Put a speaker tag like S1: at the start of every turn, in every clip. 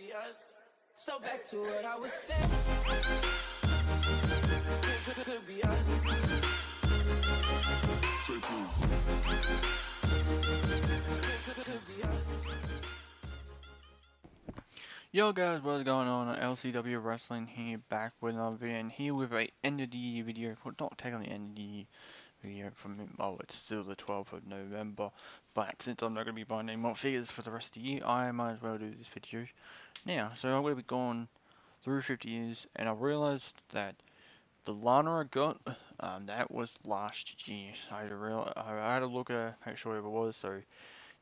S1: be us. So back to what I was saying. Could be us. Could be us.
S2: Yo guys, what's going on? LCW Wrestling here, back with another video, and here with a end of the year video. Well, not technically end of the year video from, well, it's still the 12th of November, but since I'm not going to be buying any more figures for the rest of the year, I might as well do this video now. So I'm going to be going through 50 years, and I realized that the Lana I got, that was last year. I had to look at it, make sure it was, so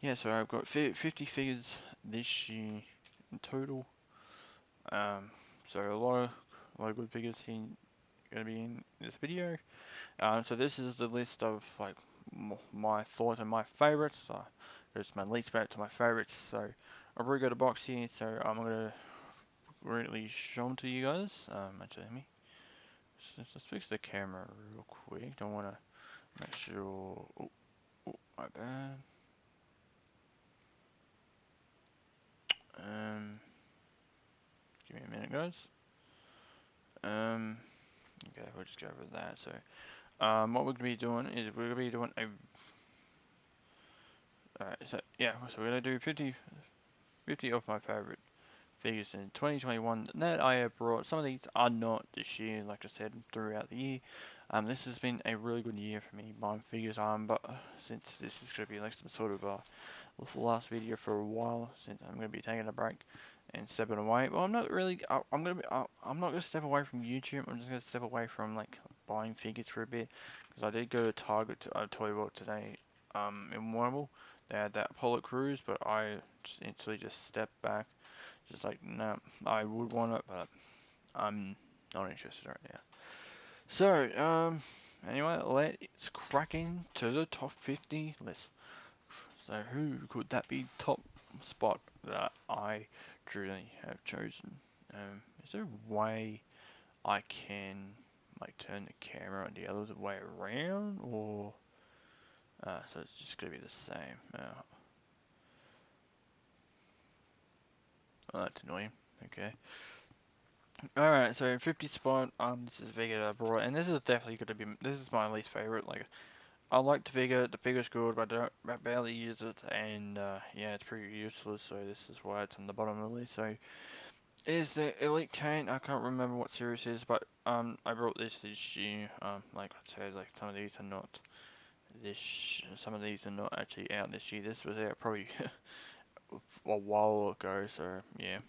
S2: yeah, so I've got 50 figures this year in total. So a lot of good figures gonna be in this video. So this is the list of like my thoughts and my favorites. There's my least favorite to my favorites. So I've already got a box here, so I'm gonna really show them to you guys. Actually, let me just fix the camera real quick. Don't want to make sure. Oh, my bad. Give me a minute, guys. Okay, we'll just go over that. So, what we're gonna be doing is we're gonna be doing a. Alright, so yeah, so we're gonna do 50 of my favorite figures in 2021 that I have brought. Some of these are not this year, like I said, throughout the year. This has been a really good year for me buying figures. But since this is gonna be like some sort of last video for a while, since I'm gonna be taking a break and stepping away. Well, I'm not really. I'm not gonna step away from YouTube. I'm just gonna step away from like buying figures for a bit, because I did go to Target. I told you what today. In Warrnambool, they had that Apollo Cruise, but I just instantly just stepped back. Just like, no, I would want it, but I'm not interested right now. So, anyway, let's crack into the top 50 list. So, who could that be top spot that I truly have chosen? Is there a way I can like turn the camera the other way around, or so it's just gonna be the same? Oh, that's annoying. Okay. Alright, so 50 spot, this is Vega that I brought, and this is definitely gonna be, this is my least favorite. Like, I like the figure's good, but I barely use it, and yeah, it's pretty useless, so this is why it's on the bottom of the list. So, is the Elite Kane. I can't remember what series it is, but I brought this year. Like I said, like some of these are not some of these are not actually out this year. This was out probably a while ago, so yeah.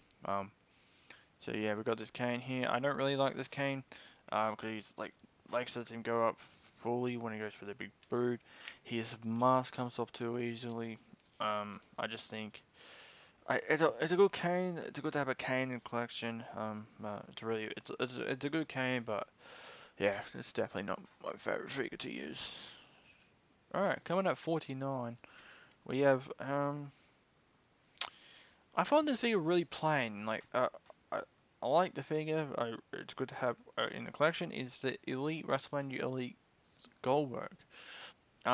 S2: So yeah, we've got this Kane here. I don't really like this Kane, because he's like likes to let him go up fully when he goes for the big boot. His mask comes off too easily. I just think it's a good Kane. It's good to have a Kane in collection. It's a good Kane, but yeah, it's definitely not my favorite figure to use. All right, coming at 49, we have I find this figure really plain. Like, I like the figure. It's good to have in the collection. Is the Elite WrestleMania Elite Goldberg.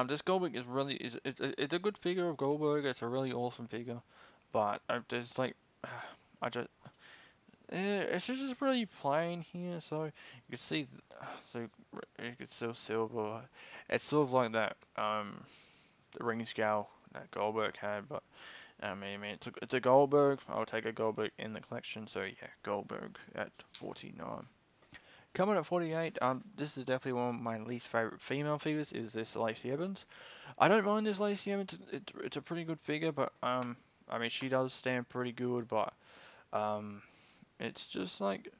S2: This Goldberg is really it's a good figure of Goldberg. It's a really awesome figure, but there's like, I just it's just really plain here. So you can see, so you can still silver. It's sort of like that the ring scale that Goldberg had, but I mean, it's a Goldberg. I'll take a Goldberg in the collection. So yeah, Goldberg at 49. Coming at 48, this is definitely one of my least favorite female figures. Is this Lacey Evans? I don't mind this Lacey Evans. It's a pretty good figure, but I mean, she does stand pretty good, but um, it's just like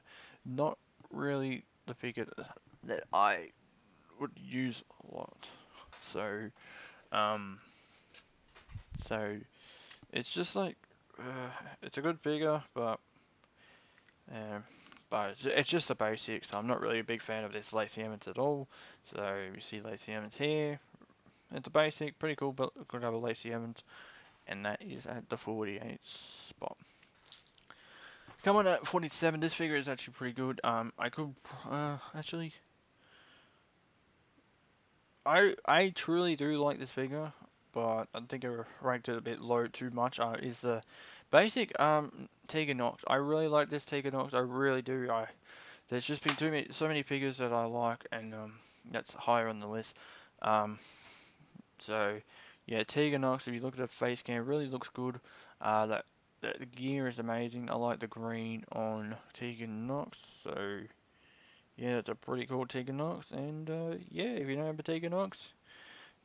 S2: not really the figure that I would use a lot. So um, so it's just like it's a good figure, um, but it's just the basics. I'm not really a big fan of this Lacey Evans at all. So you see Lacey Evans here. It's a basic, pretty cool, but could have a Lacey Evans, and that is at the 48 spot. Coming at 47, this figure is actually pretty good. I could actually, I truly do like this figure, but I think I ranked it a bit low too much. Is the Basic Tegan Nox. I really like this Tegan Nox. I really do. There's just been so many figures that I like, and that's higher on the list. Um, so yeah, Tegan Nox. If you look at the face cam, it really looks good. That the gear is amazing. I like the green on Tegan Nox. So yeah, it's a pretty cool Tegan Nox. And yeah, if you know about Tegan Nox,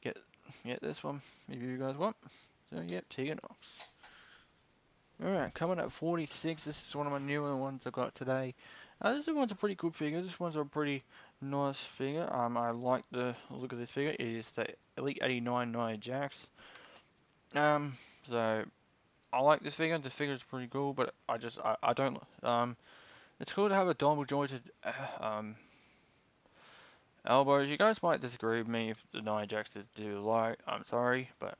S2: get get this one if you guys want. So yep, Tegan Nox. Alright, coming at 46, this is one of my newer ones I got today. This one's a pretty good figure, this one's a pretty nice figure. I like the look of this figure. It is the Elite 89 Nia Jax. Um, so, I like this figure, is pretty cool, but I don't, it's cool to have a double jointed, elbows. You guys might disagree with me if the Nia Jax is too light, I'm sorry, but,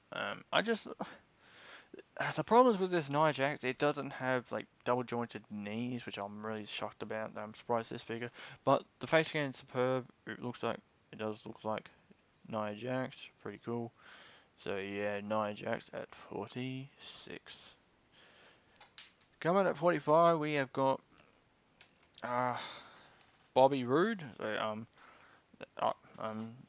S2: the problem is with this Nia Jax, it doesn't have like double jointed knees, which I'm really shocked about. I'm surprised this figure. But the face scan is superb. It does look like Nia Jax, pretty cool. So yeah, Nia Jax at 46. Coming at 45, we have got uh, Bobby Roode. Uh,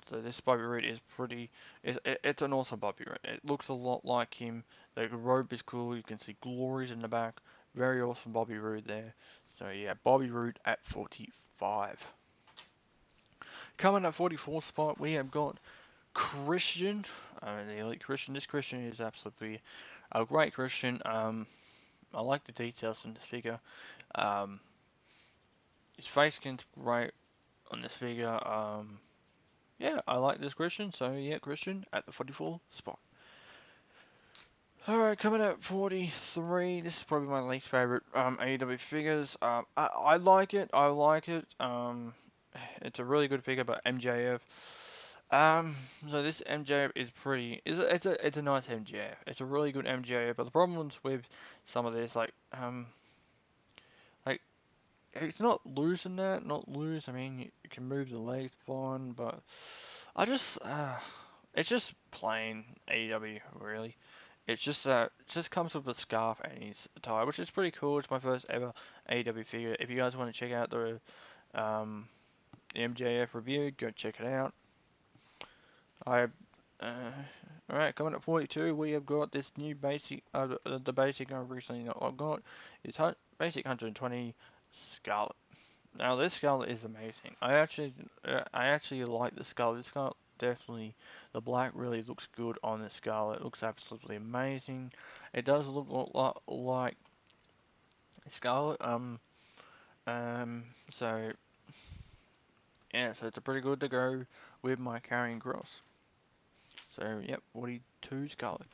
S2: so this Bobby Roode is pretty. It's an awesome Bobby Roode. It looks a lot like him. The robe is cool. You can see glories in the back. Very awesome Bobby Roode there. So yeah, Bobby Roode at 45. Coming at 44 spot, we have got Christian. The Elite Christian. This Christian is absolutely a great Christian. I like the details in this figure. Um, his face skin's great on this figure. Yeah, I like this Christian, so yeah, Christian at the 44 spot. Alright, coming at 43, this is probably my least favorite AEW figures. I like it, it's a really good figure, but MJF. So this MJF is pretty, it's a nice MJF. It's a really good MJF, but the problems with some of this, like it's not loose in that, not loose. I mean, you can move the legs fine, but I just, it's just plain AEW, really. It's just that it just comes with a scarf and his attire, which is pretty cool. It's my first ever AEW figure. If you guys want to check out um, the MJF review, go check it out. I, alright, coming at 42, we have got this new basic, the basic I recently got is basic 120 Scarlet. Now this skull is amazing. I actually like the skull. This skull definitely, the black really looks good on the skull. It looks absolutely amazing. It does look a lot like Scarlet. So yeah, so it's a pretty good to go with my carrying cross. So yep, 42 Scarlet.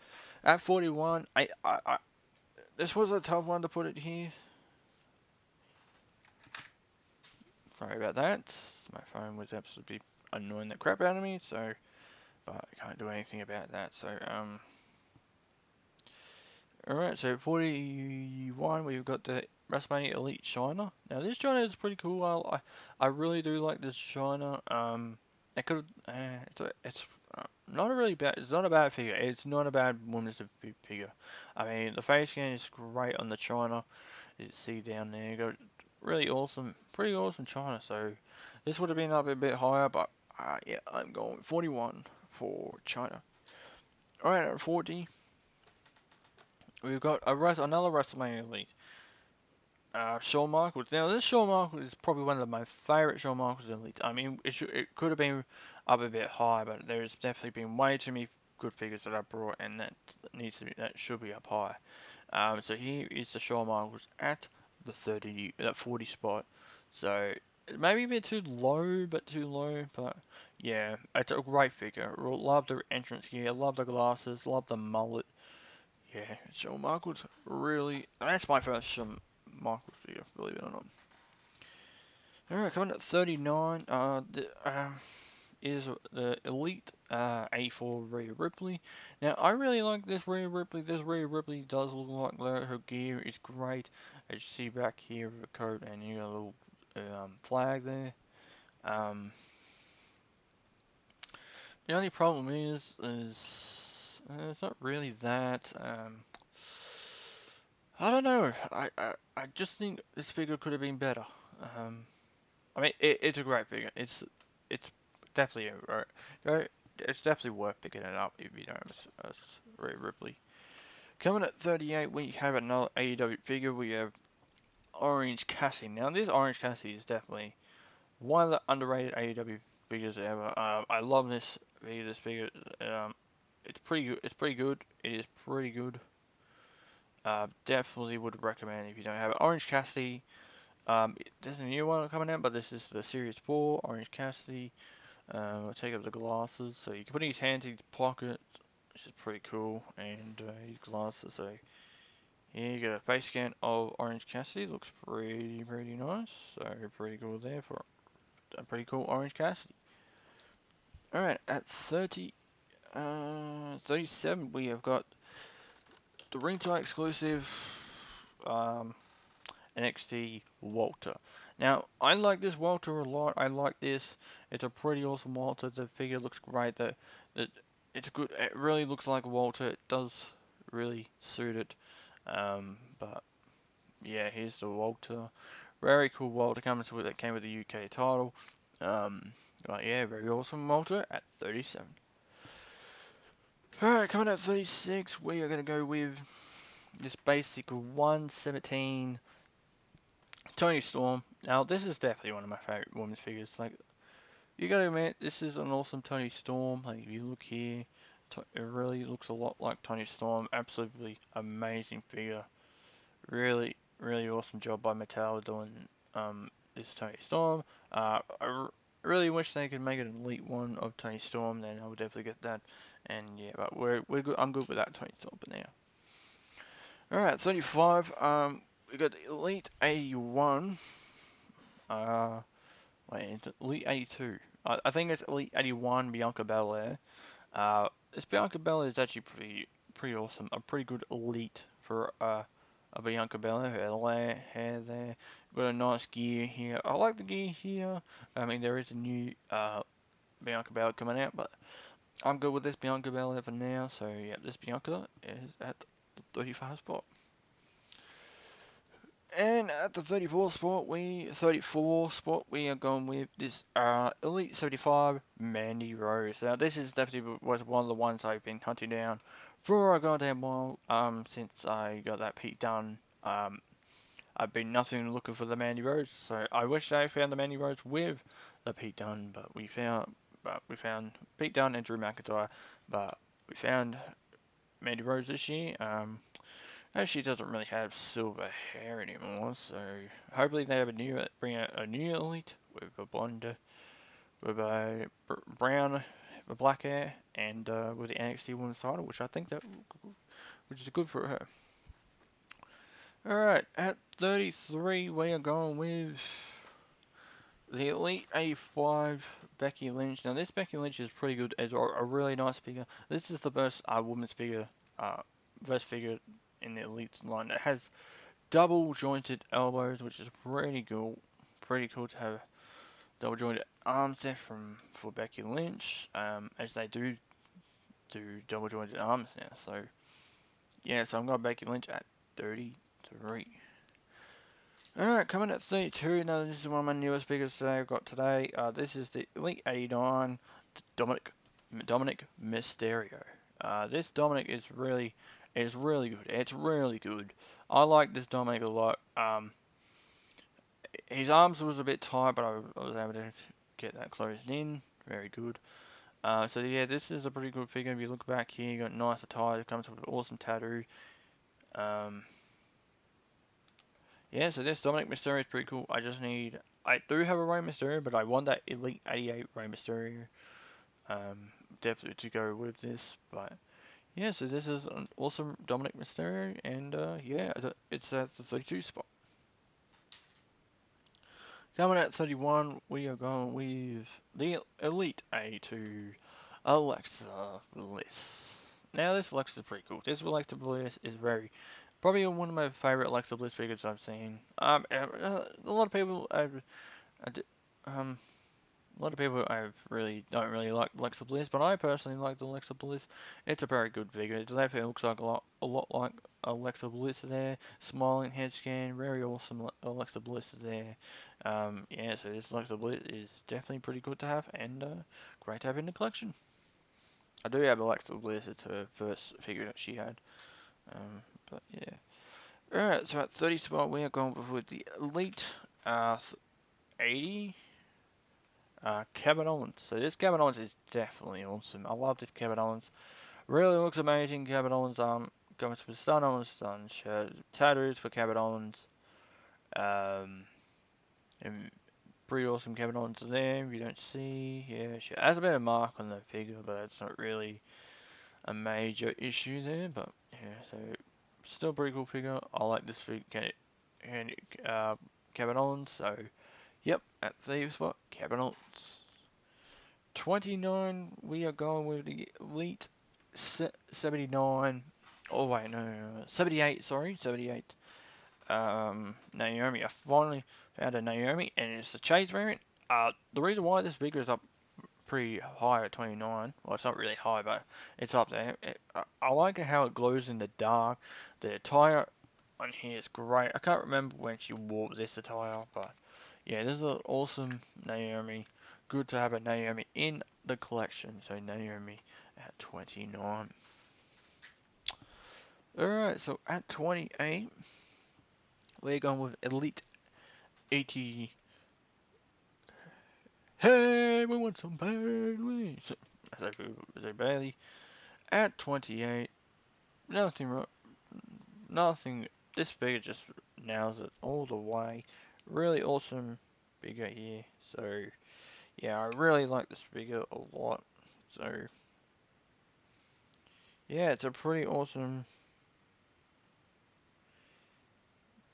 S2: At 41, this was a tough one to put it here. Sorry about that. My phone was absolutely annoying the crap out of me. So. But I can't do anything about that. So, alright, so 41, we've got the WrestleMania Elite China. Now, this China is pretty cool. I really do like this China. It could, it's not a really bad, it's not a bad figure. It's not a bad women's figure. I mean, the face scan is great on the China. You see down there, you got really awesome, pretty awesome China. So, this would have been up a bit higher, but yeah, I'm going 41 for China. Alright, at 40, we've got another WrestleMania Elite. Shawn Michaels. Now, this Shawn Michaels is probably one of my favorite Shawn Michaels Elites. I mean, it could have been up a bit high, but there's definitely been way too many good figures that I brought, and that should be up high. So here is the Shawn Michaels at the 40 spot. So maybe a bit too low, but yeah, it's a great figure. Love the entrance gear, love the glasses, love the mullet. Yeah, Shawn Michaels really. That's my first Shawn Michaels figure, believe it or not. Alright, coming at 39, is the Elite 84 Rhea Ripley. Now, I really like this Rhea Ripley. This Rhea Ripley does look like her gear is great. As you see back here with the coat, and you got a little flag there. Um, the only problem is it's not really that. I don't know. I just think this figure could have been better. Um, I mean, it's a great figure. It's definitely it's definitely worth picking it up if you don't have Rhea Ripley. Coming at 38, we have another AEW figure. We have Orange Cassidy. Now, this Orange Cassidy is definitely one of the underrated AEW figures ever. I love this figure. This figure, it's pretty good. It's pretty good. It is pretty good. Definitely would recommend if you don't have it. Orange Cassidy. There's a new one coming out, but this is the Series 4 Orange Cassidy. I'll take up the glasses, so you can put his hands in his pocket, which is pretty cool, and his glasses. So yeah, you get a face scan of Orange Cassidy. Looks pretty nice. So pretty cool there for a pretty cool Orange Cassidy. All right, at 37, we have got the ringside exclusive. Um, NXT Walter. Now, I like this Walter a lot. I like this. It's a pretty awesome Walter. The figure looks great. The it's good. It really looks like Walter. It does really suit it. But yeah, here's the Walter. Very cool Walter coming to it. That came with the UK title. Um, but yeah, very awesome Walter at 37. Alright, coming at 36, we are going to go with this basic 117 Tony Storm. Now, this is definitely one of my favorite women's figures. Like, you gotta admit, this is an awesome Tony Storm. Like, if you look here, it really looks a lot like Tony Storm. Absolutely amazing figure. Really awesome job by Mattel doing this Tony Storm. Really wish they could make an elite one of Tony Storm. Then I would definitely get that. And yeah, but we're good. I'm good with that Tony Storm for now. All right, 35. We got the Elite 81. Uh, Wait, it's Elite 82. I think it's Elite 81 Bianca Belair. This Bianca Belair is actually pretty awesome. A pretty good elite for a Bianca Belair. Her hair there. Got a nice gear here. I like the gear here. I mean, there is a new Bianca Belair coming out, but I'm good with this Bianca Belair for now. So yeah, this Bianca is at the 35 spot. And at the 34 spot, we are going with this Elite 75 Mandy Rose. Now, this is definitely was one of the ones I've been hunting down for a goddamn while. Since I got that Pete Dunne. I've been nothing looking for the Mandy Rose. So I wish I found the Mandy Rose with the Pete Dunne, but we found Pete Dunne and Drew McIntyre, but we found Mandy Rose this year. She doesn't really have silver hair anymore, so hopefully they have bring out a new elite with a blonde, with a brown, with black hair, and with the NXT Women's title, which is good for her. All right, at 33, we are going with the Elite 85 Becky Lynch. Now this Becky Lynch is pretty good. It's a really nice figure. This is the first women's figure, first figure in the Elite line that has double jointed elbows, which is pretty cool. Pretty cool to have double jointed arms there for Becky Lynch, as they do double jointed arms now. So yeah, so I'm going Becky Lynch at 33. Alright, coming at 32. Now this is one of my newest figures today I've got today. This is the Elite 89 Dominic Mysterio. This Dominic is really good. It's really good. I like this Dominic a lot. His arms was a bit tight, but I was able to get that closed in. Very good. So yeah, this is a pretty good figure. If you look back here, you got nice attire. It comes with an awesome tattoo. Um, yeah, so this Dominic Mysterio is pretty cool. I do have a Rey Mysterio, but I want that Elite 88 Rey Mysterio. Definitely to go with this, but yeah, so this is an awesome Dominic Mysterio, and yeah, it's at the 32 spot. Coming at 31, we are going with the Elite 82 Alexa Bliss. Now, this Alexa is pretty cool. This Alexa Bliss is probably one of my favorite Alexa Bliss figures I've seen. A lot of people, um, A lot of people don't really like Alexa Bliss, but I personally like the Alexa Bliss. It's a very good figure. It definitely looks like a lot like Alexa Bliss there. Smiling head scan, very awesome Alexa Bliss there. Yeah, so this Alexa Bliss is definitely pretty good to have and great to have in the collection. I do have Alexa Bliss. It's her first figure that she had. But yeah. Alright, so at 30 spot we are going with the Elite 80 Kevin Owens. So this Kevin Owens is definitely awesome. I love this Kevin Owens. Really looks amazing. Kevin Owens comes with Stun on his Stun shirt, tattoos for Kevin Owens. Um, and pretty awesome Kevin Owens there. You don't see, yeah, she has a bit of mark on the figure, but it's not really a major issue there. But yeah, so still pretty cool figure. I like this figure, uh, Kevin Owens. So yep, at the spot, Kevin Owens. 29, we are going with the Elite 79. Oh, wait, no, 78, sorry, 78. Naomi. I finally found a Naomi, and it's the Chase variant. The reason why this figure is up pretty high at 29, well, it's not really high, but it's up there. I like how it glows in the dark. The attire on here is great. I can't remember when she wore this attire, but yeah, this is an awesome Naomi. Good to have a Naomi in the collection. So Naomi at 29. Alright, so at 28, we're going with Elite 80. Hey, we want some Bailey. So, as I Bailey. At 28, nothing, nothing. This figure just nails it all the way. Really awesome figure here. So yeah, I really like this figure a lot. So yeah, it's a pretty awesome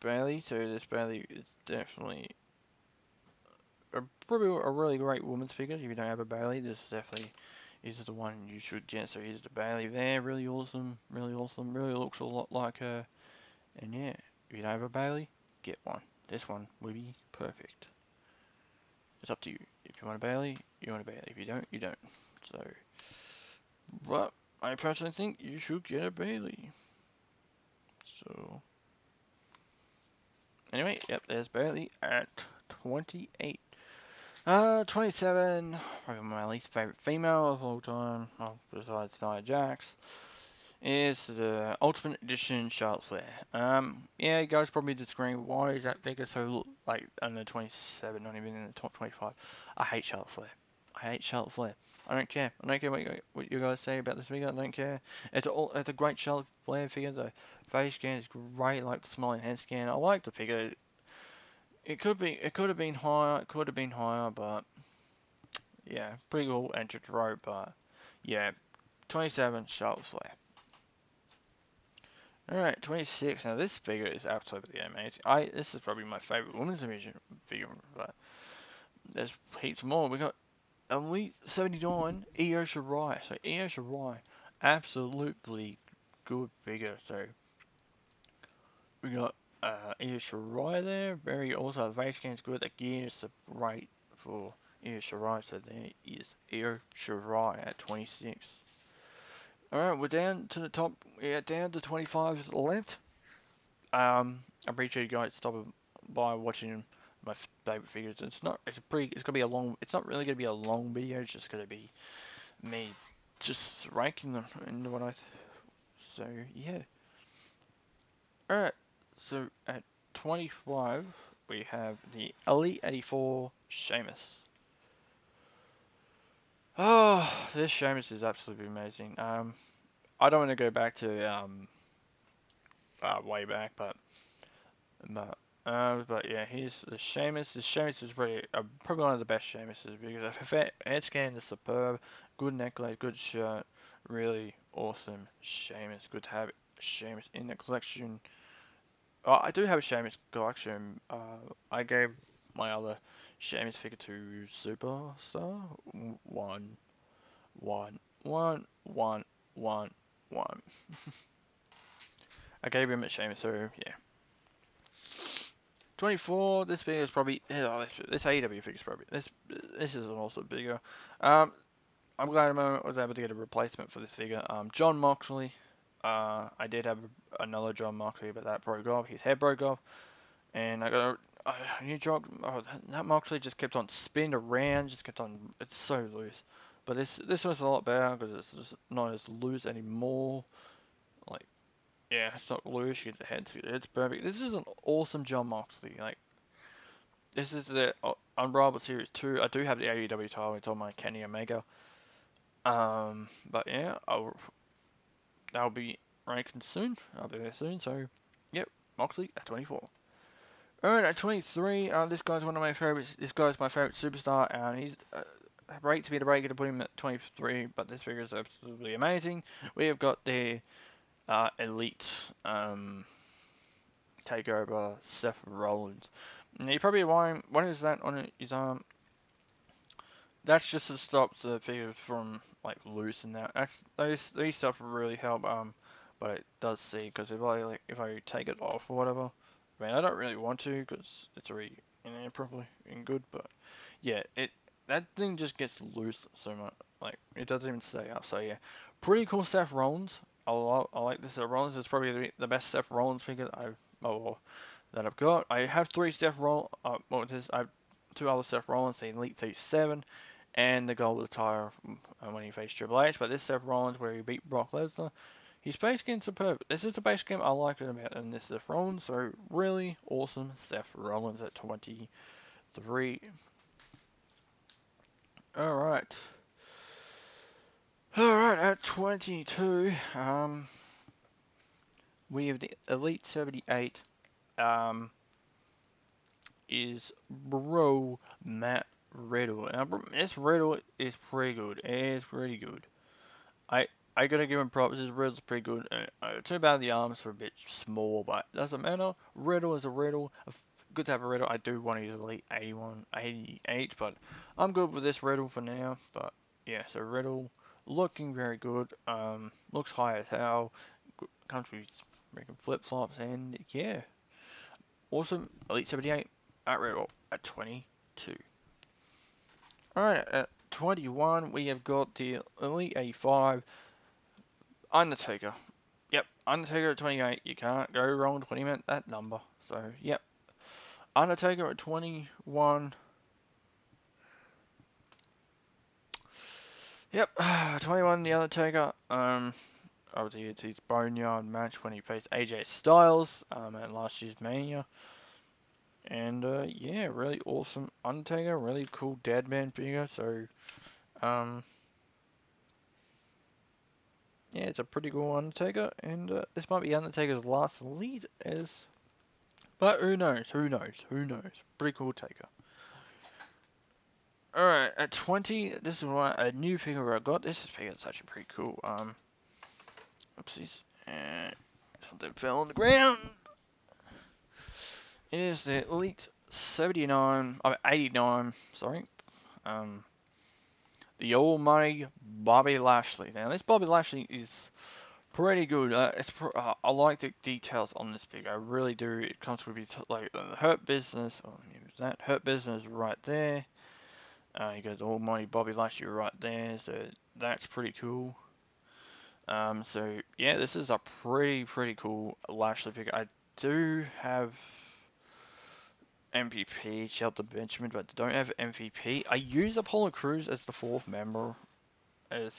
S2: Bailey. So this Bailey is definitely probably a really great woman's figure. If you don't have a Bailey, this definitely is the one you should get. So here's the Bailey there. Really awesome. Really awesome. Really looks a lot like her. And yeah, if you don't have a Bailey, get one. This one will be perfect. It's up to you. If you want a Bailey, you want a Bailey. If you don't, you don't. So, but I personally think you should get a Bailey. So, anyway, yep, there's Bailey at 28. 27, probably my least favorite female of all time, well, besides Nia Jax, is the Ultimate Edition Charlotte Flair. Yeah, you guys probably disagreeing, why is that figure so, like, under 27, not even in the top 25? I hate Charlotte Flair. I hate Charlotte Flair. I don't care. I don't care what you guys say about this figure. I don't care. It's a great Charlotte Flair figure. The face scan is great, like the smiling head scan. I like the figure. It could have been higher. It could have been higher, but yeah, pretty cool entrance rope. But yeah, 27 Charlotte Flair. Alright, 26. Now this figure is absolutely amazing. This is probably my favorite women's division figure, but there's heaps more. We got Elite 79 Io Shirai. So Io Shirai, absolutely good figure. So we got Io Shirai there. Very also the face scan's good. The gear is great for Io Shirai. So there is Io Shirai at 26. Alright, we're down to the top. Yeah, down to 25 left. I appreciate you guys stopping by watching my favorite figures. It's gonna be a long, it's not really gonna be a long video, it's just gonna be me just ranking them and so yeah. Alright, so at 25, we have the Elite 84 Sheamus. Oh, this Sheamus is absolutely amazing. I don't want to go back to, way back, but yeah, here's the Sheamus. The Sheamus is probably one of the best Sheamuses because the head scan is superb, good necklace, good shirt, really awesome Sheamus. Good to have Sheamus in the collection. Oh, I do have a Sheamus collection. I gave my other Sheamus figure to Superstar. One, one, one, one, one, one. I gave him a Sheamus, so yeah. 24. This figure is probably this AEW figure is probably this is also bigger. Um, I'm glad I was able to get a replacement for this figure. John Moxley. I did have another John Moxley, but that broke off. His head broke off, and I got a new John. Oh, that Moxley just kept on spinning around, just kept on. It's so loose. But this was a lot better because it's just not as loose anymore. Like, yeah, it's not loose. It's perfect. This is an awesome John Moxley. Like, this is the Unrivaled Series 2. I do have the AEW title. It's on my Kenny Omega. But yeah, that'll be ranking soon. I'll be there soon. So, yep, Moxley at 24. Alright, at 23, this guy's one of my favorites. This guy's my favorite superstar, and he's great to be the breaker to put him at 23. But this figure is absolutely amazing. We have got the Elite Takeover Seth Rollins. Now, you're probably wondering, what is that on his arm? That's just to stop the figure from like loosening that. These stuff really help. But it does see because if I take it off or whatever, I mean I don't really want to because it's already in there properly and good. But yeah, that thing just gets loose so much. Like it doesn't even stay up. So yeah, pretty cool Seth Rollins. I like this Seth Rollins. It's probably the best Seth Rollins figure that I've got. I have three Seth Rollins. What is this? I have two other Seth Rollins, the Elite 37 and the gold attire when he faced Triple H. But this Seth Rollins, where he beat Brock Lesnar, his base game's superb. This is the base game I like it about in this Seth Rollins. So really awesome Seth Rollins at 23. All right. All right, at 22, we have the Elite 78. Is Bro Matt Riddle. Now, this Riddle is pretty good. It's pretty good. I I gotta give him props. His Riddle's pretty good. Too bad the arms are a bit small, but doesn't matter. Riddle is a Riddle. Good to have a Riddle. I do want his Elite 81, 88, but I'm good with this Riddle for now. But yeah, so Riddle looking very good. Looks high as hell. Comes with freaking flip flops, and yeah, awesome. Elite 78 at Riddle at 22. Alright, at 21, we have got the Elite 85 Undertaker. Yep, Undertaker at 28. You can't go wrong with when he meant that number. So, yep. Undertaker at 21. Yep, 21, The Undertaker. Obviously, it's his Boneyard match when he faced AJ Styles at last year's Mania. And, yeah, really awesome Undertaker. Really cool Deadman figure. So, yeah, it's a pretty cool Undertaker, and this might be Undertaker's last lead as, but who knows? Who knows? Who knows? Pretty cool Taker. All right, at 20, this is a new figure I got. This figure is actually pretty cool. Oopsies, something fell on the ground. It is the Elite 79, 89. Sorry. The Almighty Bobby Lashley. Now, this Bobby Lashley is pretty good. I like the details on this figure. I really do. It comes with his like the Hurt Business. Oh, that Hurt Business right there. You got the Almighty Bobby Lashley right there. So that's pretty cool. So yeah, this is a pretty cool Lashley figure. I do have MVP Shelton Benjamin, but I don't have MVP. I use Apollo Crews as the fourth member as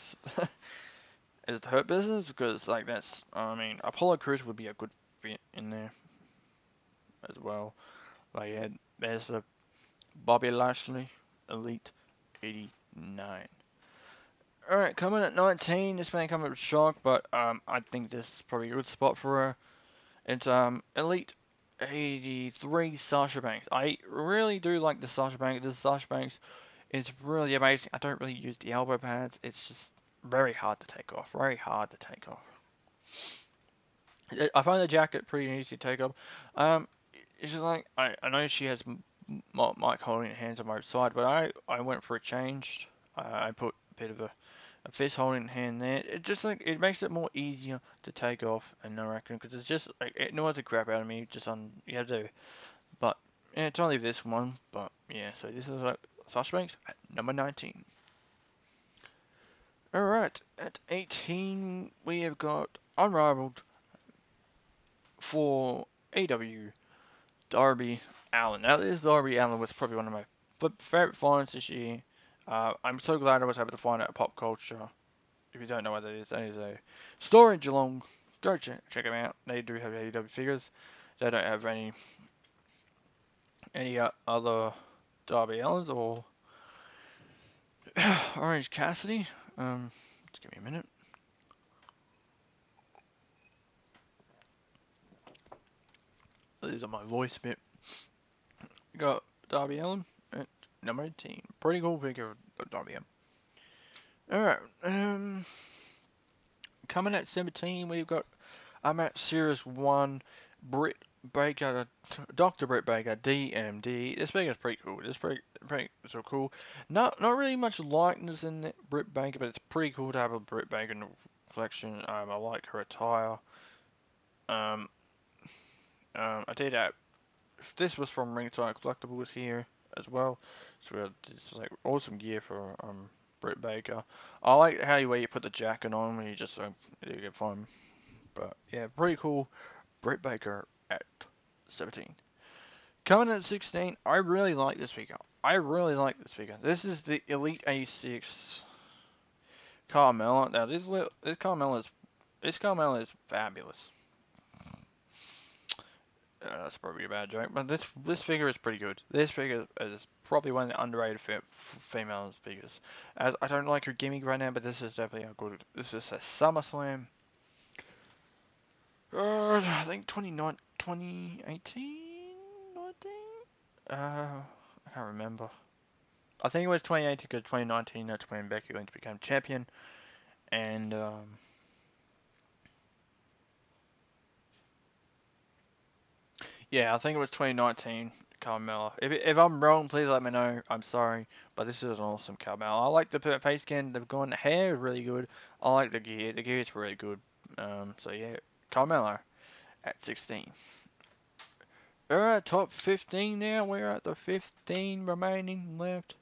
S2: as the Hurt Business because like that's I mean Apollo Crews would be a good fit in there as well. Like yeah, there's the Bobby Lashley Elite 89. Alright, coming at 19, this may come as a shock, but I think this is probably a good spot for her. It's Elite 83 Sasha Banks. I really do like the Sasha Banks. This Sasha Banks is really amazing. I don't really use the elbow pads. It's just very hard to take off. Very hard to take off. I find the jacket pretty easy to take off. It's just like I know she has Mike holding hands on both sides, but I went for a change. I put a bit of a fist holding hand there. It just like it makes it more easier to take off, and I reckon because it's just like it annoys the crap out of me. Just on you have to But yeah, it's only this one. But yeah, so this is Sasha Banks at number 19. Alright, at 18 we have got Unrivaled for AW Darby Allin. Now this Darby Allin was probably one of my favorite finds this year. I'm so glad I was able to find it at Pop Culture. If you don't know what that is a store in Geelong. Go check them out. They do have AEW figures. They don't have any other Darby Allins or Orange Cassidy. Just give me a minute. These are my voice bit. We got Darby Allin at number 18. Pretty cool figure of Darby Allin. Alright, coming at 17, we've got I'm at Series 1, Britt Baker, Dr. Britt Baker, DMD. This figure's pretty cool. This pretty so cool. Not really much likeness in Britt Baker, but it's pretty cool to have a Britt Baker in the collection. I like her attire. Um, I did that. This was from Ringside Collectibles here as well. So we had this like awesome gear for Britt Baker. I like how where you put the jacket on when you just you get fun. But yeah, pretty cool. Britt Baker at 17. Coming in at 16, I really like this figure. This is the Elite 86 Carmella. Now this Carmella is fabulous. That's probably a bad joke, but this figure is pretty good. This figure is probably one of the underrated female figures. As I don't like her gimmick right now, but this is definitely a good. This is a SummerSlam. I think 2018, 19? I can't remember. I think it was 2018 because 2019 that's when Becky Lynch became champion, and yeah, I think it was 2019 Carmella. If I'm wrong, please let me know. I'm sorry, but this is an awesome Carmella. I like the face skin. They've gone hair is really good. I like the gear. The gear is really good. So yeah, Carmella at 16. Alright, top 15 now. We're at the 15 remaining left.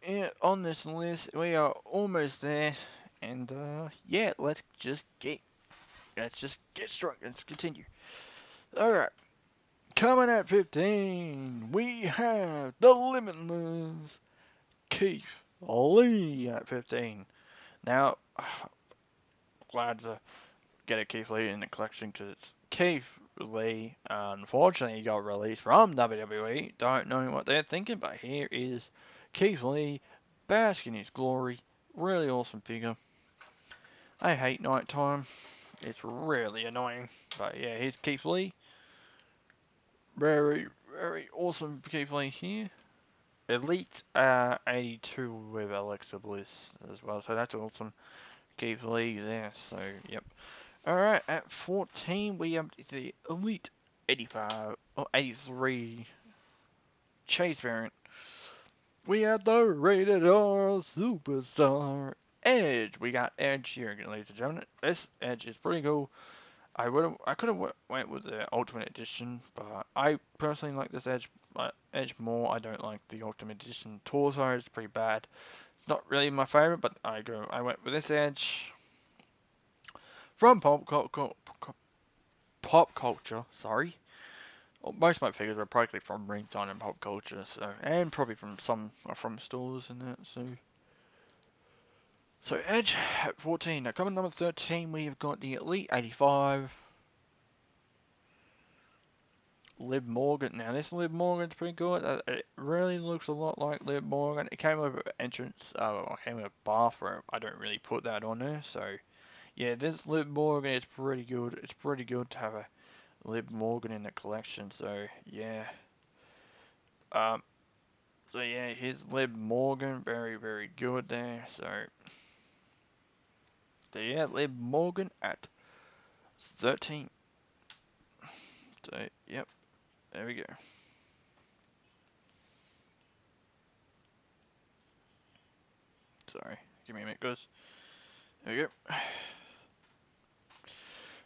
S2: Yeah, on this list, we are almost there. And yeah, let's just get struck. Let's continue. Alright, coming at 15, we have the Limitless Keith Lee at 15. Now, glad to get a Keith Lee in the collection because it's Keith Lee. Unfortunately, he got released from WWE. Don't know what they're thinking, but here is Keith Lee, bask in his glory. Really awesome figure. I hate nighttime. It's really annoying. But yeah, here's Keith Lee. Very, very awesome Keith Lee here. Elite 82 with Alexa Bliss as well. So that's awesome. Keith Lee there. So, yep. Alright, at 14 we have the Elite 85 or 83 Chase variant. We have the Rated R Superstar Edge. We got Edge here, ladies and gentlemen. This Edge is pretty cool. I could have went with the Ultimate Edition, but I personally like this Edge more. I don't like the Ultimate Edition torso. It's pretty bad. Not really my favorite, but I went with this Edge from Pop Culture. Sorry. Well, most of my figures are probably from Ringside and Pop Culture, so and probably from from stores and that. So Edge at 14. Now coming number 13, we've got the Elite 85. Liv Morgan. Now this Liv Morgan's pretty good. It really looks a lot like Liv Morgan. It came with an entrance, came with a bathroom. I don't really put that on there, so yeah, this Liv Morgan is pretty good. It's pretty good to have a Liv Morgan in the collection. So yeah, um, so yeah, here's Liv Morgan, very very good there. So yeah, Liv Morgan at 13. So yep, there we go. Sorry, give me a minute, guys. There we go.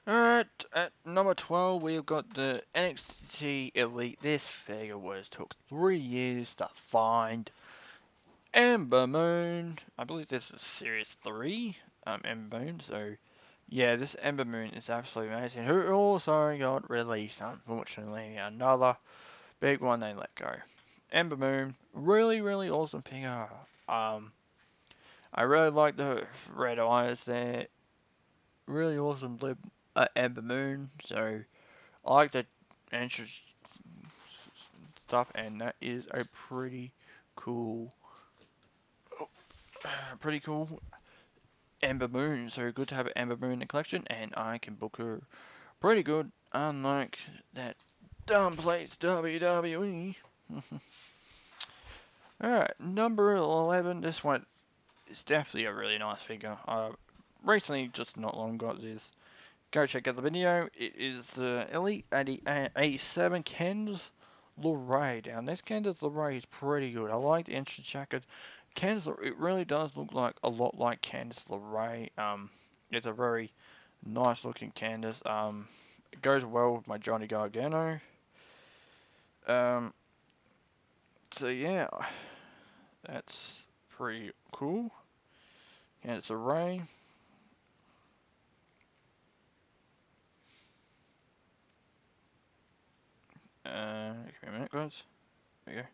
S2: Alright, at number 12 we've got the NXT Elite. This figure took 3 years to find. Ember Moon. I believe this is Series 3, Ember Moon, so yeah, this Ember Moon is absolutely amazing. Who also got released, unfortunately, another big one they let go. Ember Moon, really, really awesome figure. I really like the red eyes there. Really awesome lip, Ember Moon, so I like the entrance stuff, and that is a pretty cool Ember Moon. So good to have an Ember Moon in the collection, and I can book her pretty good, unlike that dumb place WWE. Alright, number 11. This one is definitely a really nice figure. Recently, just not long, got this. Go check out the video. It is the Elite 87 Ken's Lorraine. Now, this Ken's Lorraine is pretty good. I like the entrance jacket. Ken's, it really does look like a lot like Candice LeRae. It's a very nice looking Candice. It goes well with my Johnny Gargano. Um, so yeah, that's pretty cool. Candice LeRae. Give me a minute, guys. There you go.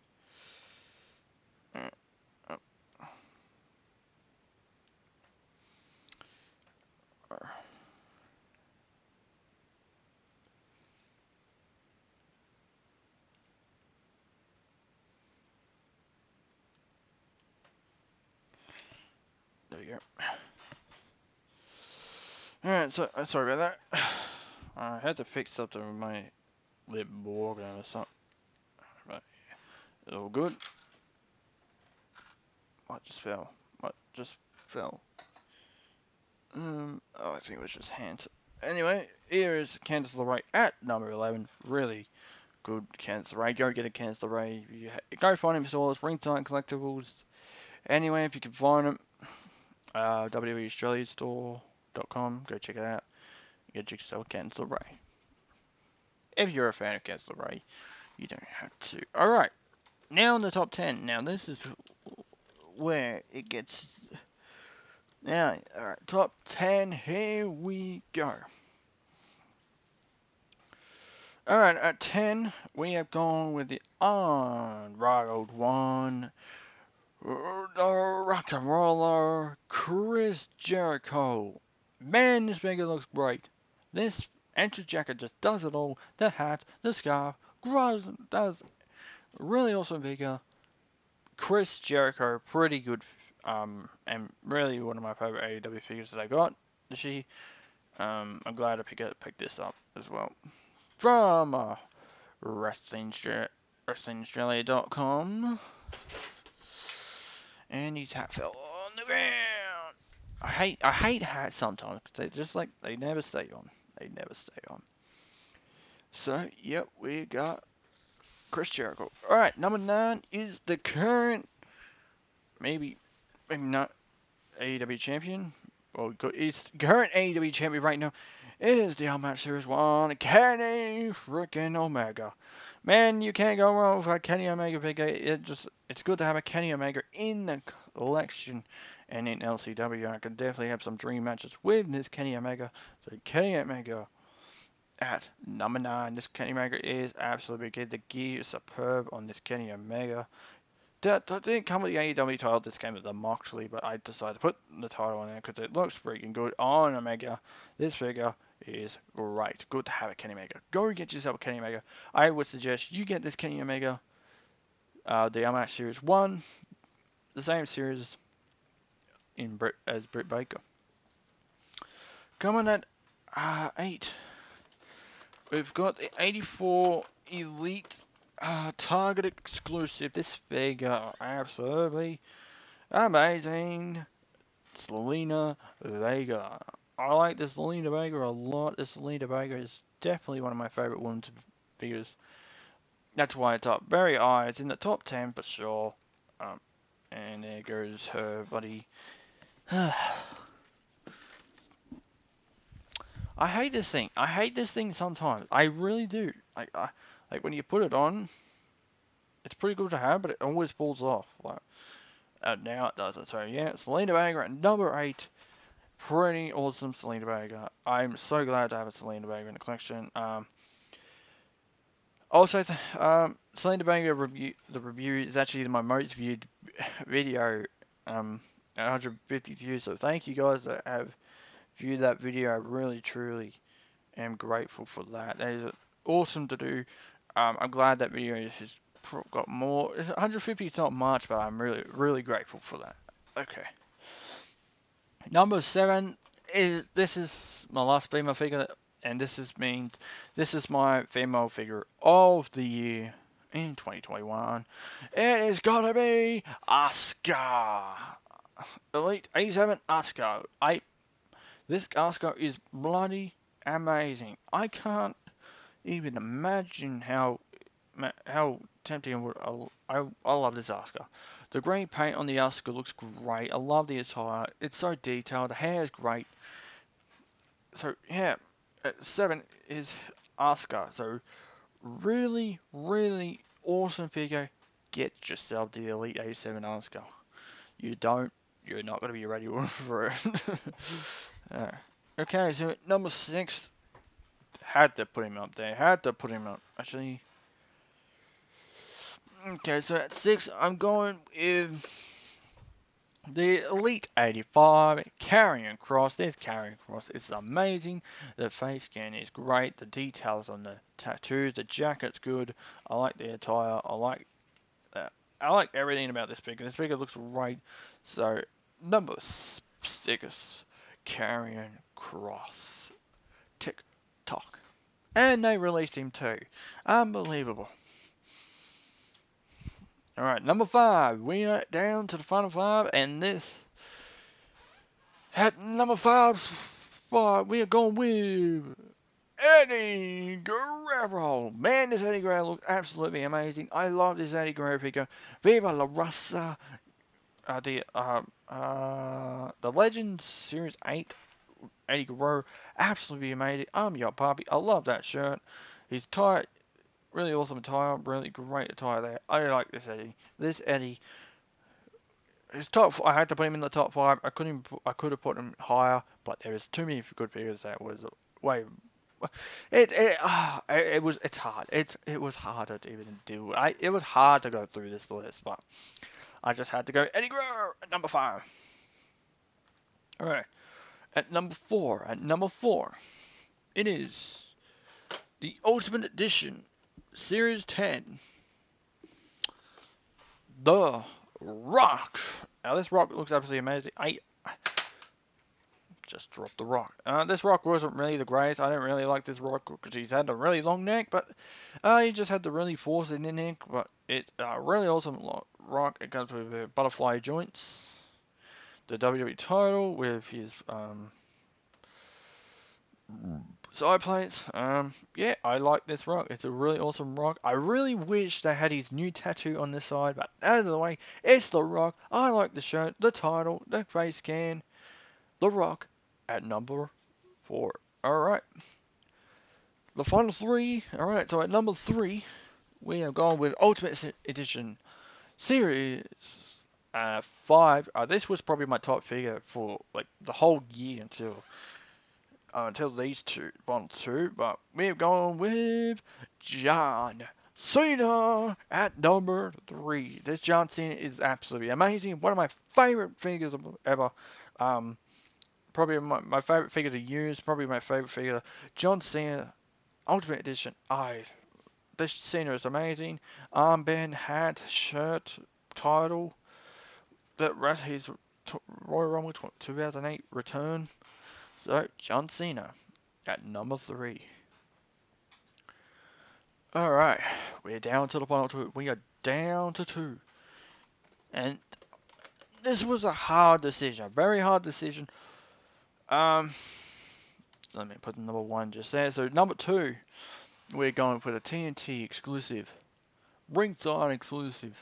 S2: There you go. Alright, so sorry about that. I had to fix something with my lip organ or something. But it's all good. What just fell? What just fell? Oh, I think it was just hands. Anyway, here is Candice LeRae at number 11. Really good Candice LeRae. Go get a Candice LeRae. Go find him stores, Ringside Collectibles. Anyway, if you can find him, WWEAustraliaStore.com. Go check it out. Get yourself Candice LeRae. If you're a fan of Candice LeRae, you don't have to. Alright, now in the top 10. Now, this is where it gets. Now, alright, top 10. Here we go. Alright, at 10, we have gone with the unrivaled one. The Rock and Roller, Chris Jericho. Man, this figure looks great. This entrance jacket just does it all. The hat, the scarf, does really awesome figure. Chris Jericho, pretty good, and really one of my favorite AEW figures that I got this year. I'm glad I picked this up as well. From WrestlingAustralia.com. And his hat fell on the ground. I hate hats sometimes because they never stay on. They never stay on. So yep, we got Chris Jericho. All right, number 9 is the current, maybe not AEW champion. Well, it's current AEW champion right now. It is the Unmatched Series 1, Kenny freaking Omega. Man, you can't go wrong with a Kenny Omega figure. It's good to have a Kenny Omega in the collection and in LCW. I could definitely have some dream matches with this Kenny Omega. So Kenny Omega at number 9. This Kenny Omega is absolutely good. The gear is superb on this Kenny Omega. That didn't come with the AEW title. This came with the Moxley, but I decided to put the title on there because it looks freaking good on Omega. This figure is great. Good to have a Kenny Omega. Go get yourself a Kenny Omega. I would suggest you get this Kenny Omega, the Unmatched Series 1, the same series as Britt Baker. Coming at 8, we've got the 84 Elite Target exclusive. This figure, absolutely amazing. Zelina Vega. I like this Zelina Vega a lot. This Zelina Vega is definitely one of my favorite women's figures. That's why it's up very high. It's in the top 10 for sure. And there goes her buddy. I I hate this thing. I hate this thing sometimes. I really do. Like when you put it on, it's pretty good to have, but it always falls off. Like now it doesn't. So yeah, Selena Vega at number 8. Pretty awesome Selena Vega. I'm so glad to have a Selena Vega in the collection. Also, Selena Vega review. The review is actually my most viewed video. 150 views. So thank you guys that have viewed that video. I really, truly am grateful for that. That is awesome to do. I'm glad that video has got more. 150 is not much, but I'm really, really grateful for that. Okay. Number 7 is this is my last female figure, and this is my female figure of the year in 2021. It is gotta be Asuka. Elite 87 Asuka. This Asuka is bloody amazing. I can't even imagine how tempting it would. I love this Asuka. The green paint on the Asuka looks great. I love the attire. It's so detailed. The hair is great. So yeah, at 7 is Asuka. So really, really awesome figure. Get yourself the Elite 87 Asuka. You don't, you're not going to be ready for it. Okay, so at number 6, had to put him up there. Had to put him up. Actually, okay, so at 6, I'm going with the Elite 85 Karrion Kross. This Karrion Kross is amazing. The face scan is great. The details on the tattoos, the jacket's good. I like the attire. I like everything about this figure. This figure looks great. So number 6, Karrion Kross. Tick tock. And they released him too. Unbelievable. Alright, number 5. We are down to the final 5, and this at number 5 spot we are going with Eddie Guerrero. Man, this Eddie Guerrero looks absolutely amazing. I love this Eddie Guerrero figure. Viva La Raza. The Legends Series 8 Eddie Guerrero, absolutely amazing. I'm your puppy. I love that shirt. His tie, really awesome attire, really great attire there. I like this Eddie. This Eddie, his top. I had to put him in the top 5. I could have put him higher, but there was too many good figures that was way. It's hard. It was harder to even do. It was hard to go through this list, but I just had to go Eddie Guerrero at number 5. All right. At number 4, it is the Ultimate Edition, Series 10, The Rock. Now this Rock looks absolutely amazing. I just dropped the Rock. This Rock wasn't really the greatest. I didn't really like this Rock because he's had a really long neck, but he just had to really force it in the neck. But it's really awesome Rock. It comes with butterfly joints, the WWE title with his side plates. Yeah, I like this Rock. It's a really awesome Rock. I really wish they had his new tattoo on this side, but out of the way, it's the Rock. I like the shirt, the title, the face scan, the Rock at number 4. Alright. The final 3. Alright, so at number 3, we have gone with Ultimate Edition Series 5. This was probably my top figure for like the whole year until these final two, but we've gone with John Cena at number 3. This John Cena is absolutely amazing. One of my favorite figures ever. Probably my favorite figure to use. Probably my favorite figure. John Cena Ultimate Edition. This Cena is amazing. Armband, hat, shirt, title. That rest his Royal Rumble 2008 return. So, John Cena at number 3. Alright, we're down to the final 2. We are down to 2. And this was a hard decision, a very hard decision. Let me put number 1 just there. So, number 2, we're going for the TNT exclusive. Ringside exclusive.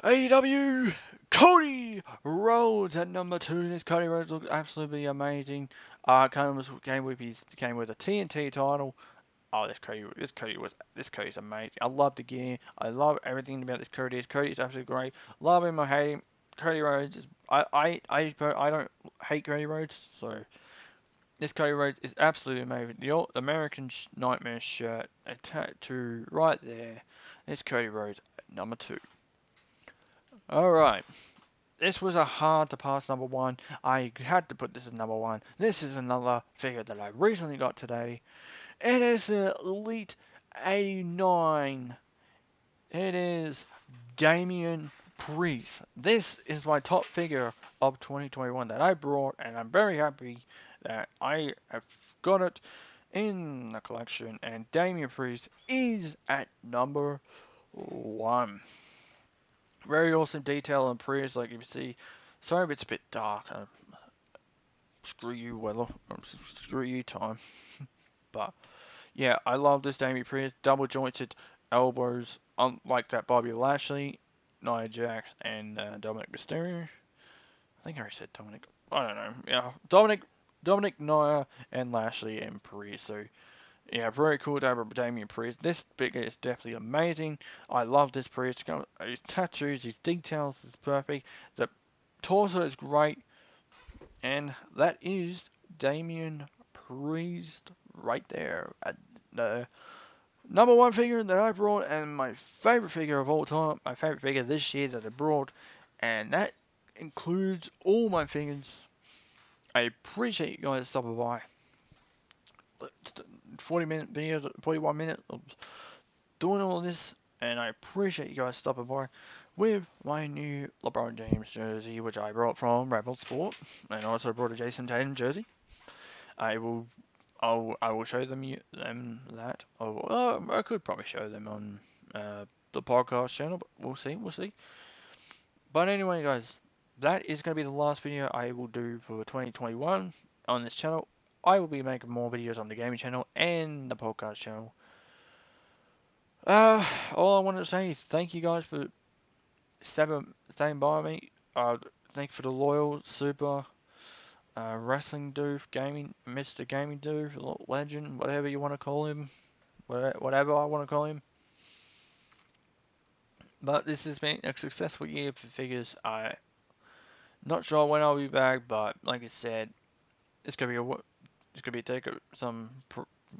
S2: AEW Cody Rhodes at number 2. This Cody Rhodes looks absolutely amazing. Came with a TNT title. Oh, this Cody's amazing. I love the gear. I love everything about this Cody. Cody is absolutely great. Love him or hate him. Cody Rhodes is, I don't hate Cody Rhodes, so this Cody Rhodes is absolutely amazing. The old American Nightmare shirt, a tattoo right there. This Cody Rhodes at number 2. Alright. This was a hard to pass number 1. I had to put this as number 1. This is another figure that I recently got today. It is the Elite 89. It is Damian Priest. This is my top figure of 2021 that I brought, and I'm very happy that I have got it in the collection. And Damian Priest is at number 1. Very awesome detail on Priest, like you see. Sorry if it's a bit dark. Screw you, weather. Screw you, time. But yeah, I love this Damian Priest. Double jointed elbows, unlike that Bobby Lashley, Nia Jax, and Dominic Mysterio. I think I already said Dominic. I don't know. Yeah, Dominic, Nia, and Lashley and Priest. So yeah, very cool to have a Damian Priest. This figure is definitely amazing. I love this Priest. His tattoos, his details is perfect. The torso is great. And that is Damian Priest right there. At the number 1 figure that I brought, and my favorite figure of all time. My favorite figure this year that I brought. And that includes all my figures. I appreciate you guys stopping by. 40-minute video, 41 minutes of doing all this, and I appreciate you guys stopping by with my new LeBron James jersey, which I brought from Rebel Sport, and also brought a Jason Tatum jersey. I will show them that. I could probably show them on the podcast channel, but we'll see. But anyway, guys, that is going to be the last video I will do for 2021 on this channel. I will be making more videos on the gaming channel and the podcast channel. All I want to say is thank you guys for staying by me. Thank you for the loyal, super wrestling dude, Mr. Gaming dude, legend, whatever you want to call him, whatever I want to call him. But this has been a successful year for figures. I'm not sure when I'll be back, but like I said, it's gonna take some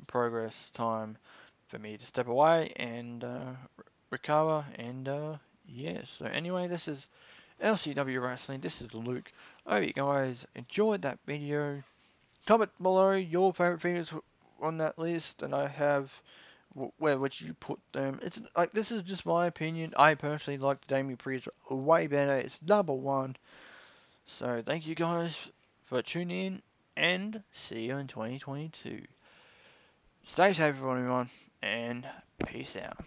S2: progress time for me to step away and recover. And yeah. So anyway, this is LCW Wrestling. This is Luke. I hope you guys enjoyed that video. Comment below your favorite figures on that list, and I have where would you put them. It's like, this is just my opinion. I personally like the Damian Priest way better. It's number 1. So thank you guys for tuning in, and see you in 2022. Stay safe everyone, and peace out.